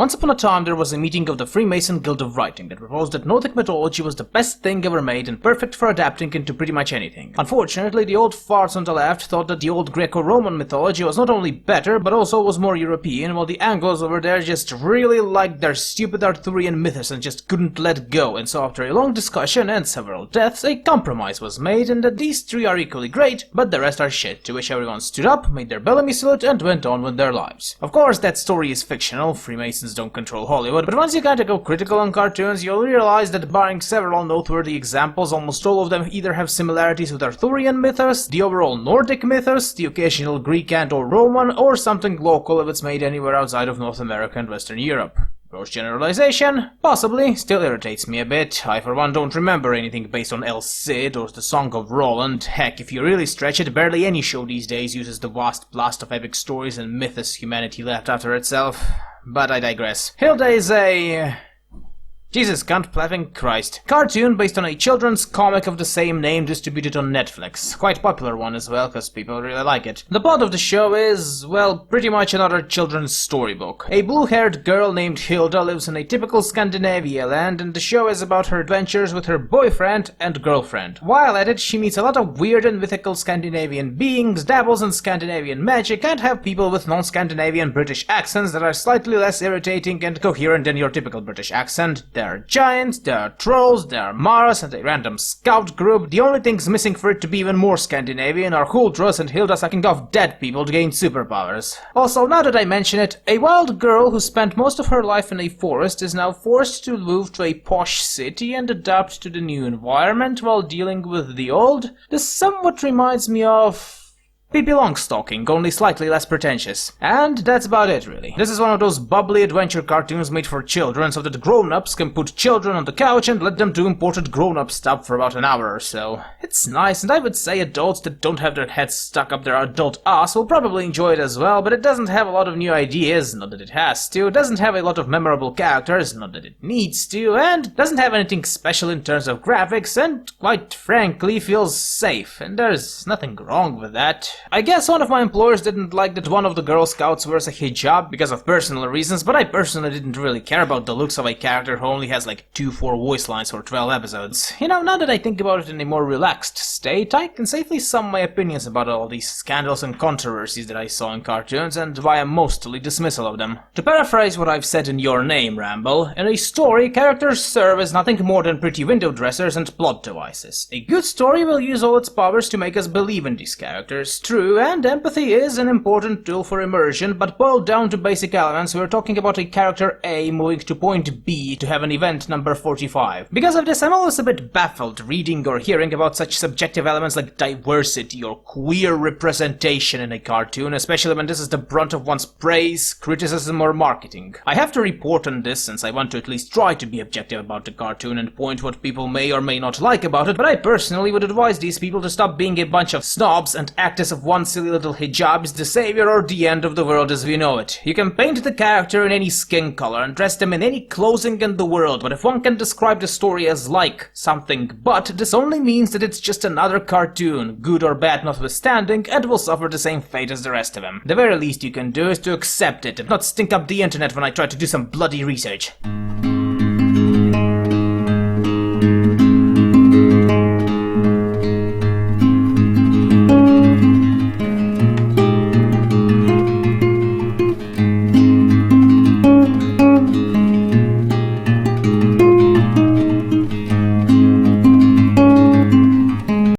Once upon a time there was a meeting of the Freemason Guild of Writing that proposed that Nordic mythology was the best thing ever made and perfect for adapting into pretty much anything. Unfortunately, the old farts on the left thought that the old Greco-Roman mythology was not only better, but also was more European, while the Anglos over there just really liked their stupid Arthurian mythos and just couldn't let go, and so after a long discussion and several deaths, a compromise was made, and that these three are equally great, but the rest are shit, to which everyone stood up, made their Bellamy salute, and went on with their lives. Of course, that story is fictional, Freemasons don't control Hollywood, but once you kinda go critical on cartoons, you'll realize that barring several noteworthy examples, almost all of them either have similarities with Arthurian mythos, the overall Nordic mythos, the occasional Greek and/or Roman, or something local if it's made anywhere outside of North America and Western Europe. Gross generalization? Possibly. Still irritates me a bit. I for one don't remember anything based on El Cid or the Song of Roland. Heck, if you really stretch it, barely any show these days uses the vast blast of epic stories and mythos humanity left after itself. But I digress. Hilda is a... Jesus, cunt pleffing Christ. Cartoon based on a children's comic of the same name distributed on Netflix. Quite popular one as well, cause people really like it. The plot of the show is, well, pretty much another children's storybook. A blue-haired girl named Hilda lives in a typical Scandinavia land, and the show is about her adventures with her boyfriend and girlfriend. While at it, she meets a lot of weird and mythical Scandinavian beings, dabbles in Scandinavian magic, and have people with non-Scandinavian British accents that are slightly less irritating and coherent than your typical British accent. There are giants, there are trolls, there are Maras, and a random scout group. The only things missing for it to be even more Scandinavian are Huldras and Hilda sucking off dead people to gain superpowers. Also, now that I mention it, a wild girl who spent most of her life in a forest is now forced to move to a posh city and adapt to the new environment while dealing with the old. This somewhat reminds me of Pippi Longstocking, only slightly less pretentious. And that's about it, really. This is one of those bubbly adventure cartoons made for children so that grown-ups can put children on the couch and let them do imported grown-up stuff for about an hour or so. It's nice, and I would say adults that don't have their heads stuck up their adult ass will probably enjoy it as well, but it doesn't have a lot of new ideas, not that it has to, it doesn't have a lot of memorable characters, not that it needs to, and doesn't have anything special in terms of graphics, and quite frankly feels safe, and there's nothing wrong with that. I guess one of my employers didn't like that one of the Girl Scouts wears a hijab because of personal reasons, but I personally didn't really care about the looks of a character who only has like 2-4 voice lines for 12 episodes. You know, now that I think about it in a more relaxed state, I can safely sum my opinions about all these scandals and controversies that I saw in cartoons and why I'm mostly dismissal of them. To paraphrase what I've said in Your Name, Ramble, in a story, characters serve as nothing more than pretty window dressers and plot devices. A good story will use all its powers to make us believe in these characters, true, and empathy is an important tool for immersion, but boiled down to basic elements, we're talking about a character A moving to point B to have an event number 45. Because of this, I'm always a bit baffled reading or hearing about such subjective elements like diversity or queer representation in a cartoon, especially when this is the brunt of one's praise, criticism, or marketing. I have to report on this since I want to at least try to be objective about the cartoon and point what people may or may not like about it, but I personally would advise these people to stop being a bunch of snobs and act as if one silly little hijab is the savior or the end of the world as we know it. You can paint the character in any skin color and dress them in any clothing in the world, but if one can describe the story as like something but, this only means that it's just another cartoon, good or bad notwithstanding, and will suffer the same fate as the rest of them. The very least you can do is to accept it and not stink up the internet when I try to do some bloody research.